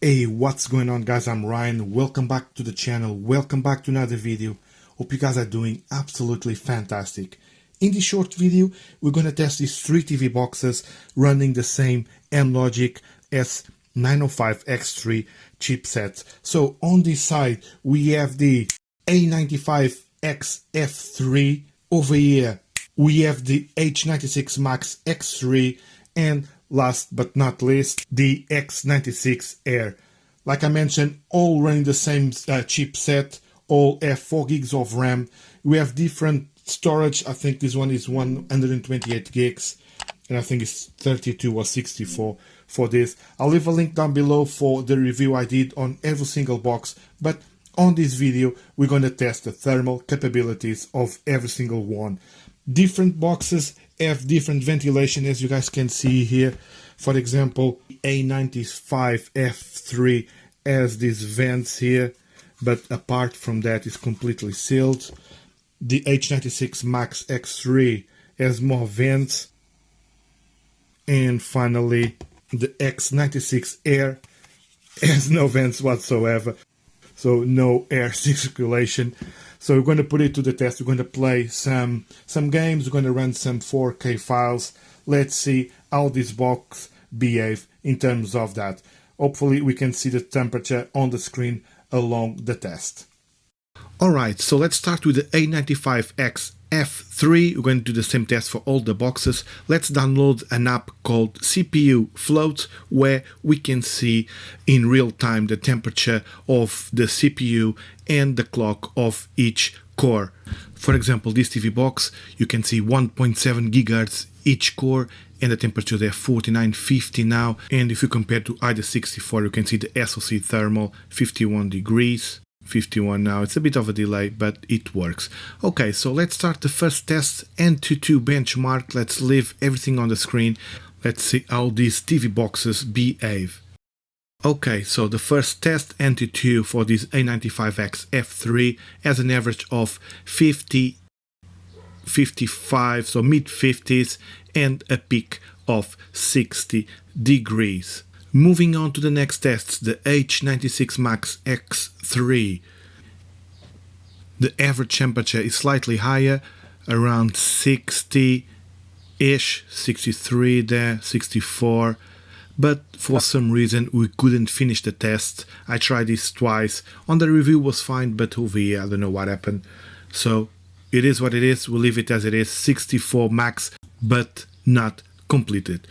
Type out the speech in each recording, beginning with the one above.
Hey, what's going on, guys? I'm Ryan. Welcome back to the channel. Welcome back to another video. Hope you guys are doing absolutely fantastic. In this short video, we're going to test these three TV boxes running the same AMLOGIC S905X3 chipset. So on this side, we have the A95x F3. Over here, we have the H96 Max X3, and last but not least, the X96 Air. Like I mentioned, all running the same chipset, all have 4 gigs of RAM. We have different storage. I think this one is 128 gigs, and I think it's 32 or 64 for this. I'll leave a link down below for the review I did on every single box, but on this video, we're going to test the thermal capabilities of every single one. Different boxes have different ventilation, as you guys can see here. For example, A95 F3 has these vents here, but apart from that, it's completely sealed. The H96 Max X3 has more vents. And finally, the X96 Air has no vents whatsoever. So no air circulation. So we're going to put it to the test. We're going to play some games. We're going to run some 4K files. Let's see how this box behave in terms of that. Hopefully we can see the temperature on the screen along the test. Alright, so let's start with the A95X F3. We're going to do the same test for all the boxes. Let's download an app called CPU Float, where we can see in real time the temperature of the CPU and the clock of each core. For example, this TV box, you can see 1.7 GHz each core, and the temperature there 4950 now. And if you compare to either 64, you can see the SoC thermal 51 degrees. 51 now. It's a bit of a delay, but it works. Okay, so let's start the first test, N22 benchmark. Let's leave everything on the screen. Let's see how these TV boxes behave. Okay, so the first test, N22 for this A95X F3 has an average of 50, 55, so mid 50s, and a peak of 60 degrees. Moving on to the next test, the H96 Max X3. The average temperature is slightly higher, around 60-ish, 63 there, 64. But for some reason we couldn't finish the test. I tried this twice. On the review was fine, but over here I don't know what happened. So it is what it is. We'll leave it as it is, 64 max, but not completed.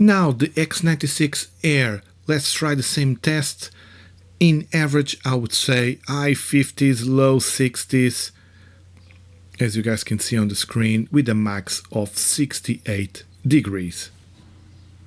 Now the X96 Air, let's try the same test. In average, I would say high 50s, low 60s, as you guys can see on the screen, with a max of 68 degrees.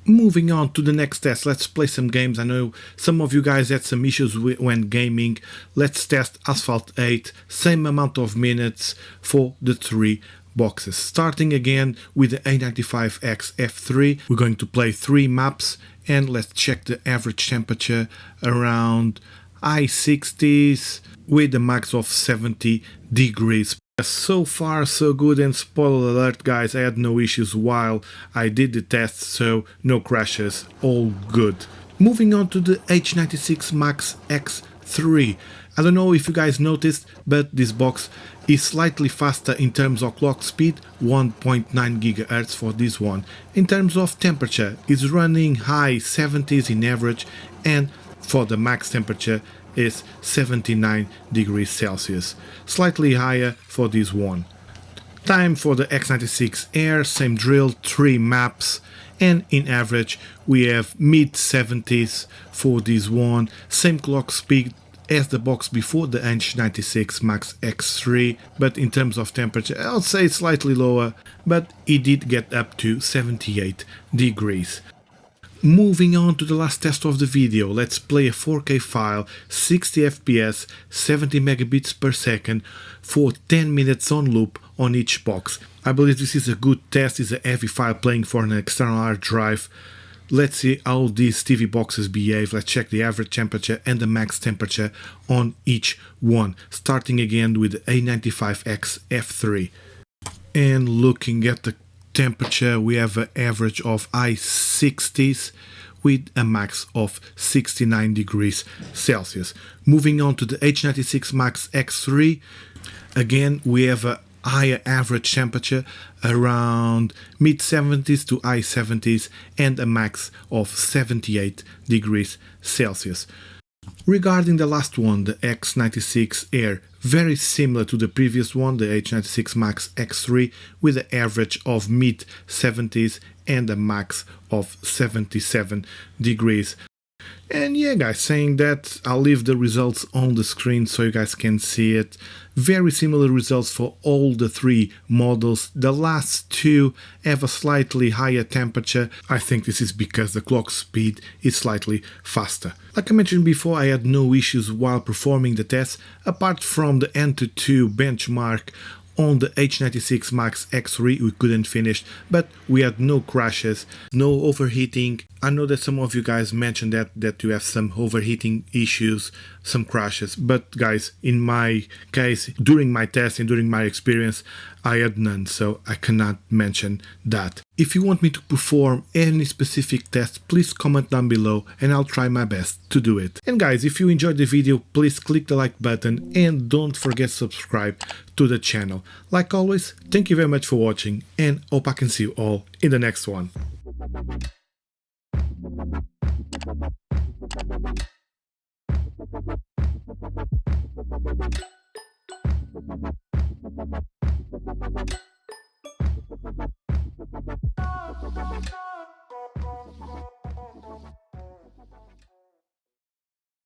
Moving on to the next test, let's play some games. I know some of you guys had some issues when gaming. Let's test Asphalt 8, same amount of minutes for the three boxes. Starting again with the A95X F3, we're going to play 3 maps, and let's check the average temperature around high 60s with a max of 70 degrees. So far so good, and spoiler alert guys, I had no issues while I did the test, so no crashes, all good. Moving on to the H96 Max X3. I don't know if you guys noticed, but this box is slightly faster in terms of clock speed, 1.9 GHz for this one. In terms of temperature, it's running high 70s in average, and for the max temperature is 79 degrees Celsius, slightly higher for this one. Time for the X96 Air, same drill, 3 maps, and in average we have mid 70s for this one, same clock speed as the box before, the H96 Max X3, but in terms of temperature I'll say it's slightly lower, but it did get up to 78 degrees. Moving on to the last test of the video, let's play a 4K file, 60 FPS, 70 megabits per second for 10 minutes on loop on each box. I believe this is a good test, it's a heavy file playing for an external hard drive. Let's see how these TV boxes behave. Let's check the average temperature and the max temperature on each one. Starting again with the A95X F3. And looking at the temperature, we have an average of high 60s with a max of 69 degrees Celsius. Moving on to the H96 Max X3, again we have a higher average temperature around mid 70s to high 70s and a max of 78 degrees Celsius. Regarding the last one, the X96 Air, very similar to the previous one, the H96 Max X3, with an average of mid 70s and a max of 77 degrees. And yeah guys, saying that, I'll leave the results on the screen so you guys can see it. Very similar results for all the three models. The last two have a slightly higher temperature. I think this is because the clock speed is slightly faster. Like I mentioned before, I had no issues while performing the test, apart from the Enter2 benchmark. On the H96 Max X3 we couldn't finish, but we had no crashes, no overheating. I know that some of you guys mentioned that you have some overheating issues, some crashes, but guys, in my case, during my test and during my experience, I had none, so I cannot mention that. If you want me to perform any specific test, please comment down below and I'll try my best to do it. And guys, if you enjoyed the video, please click the like button and don't forget to subscribe to the channel. Like always, thank you very much for watching and hope I can see you all in the next one.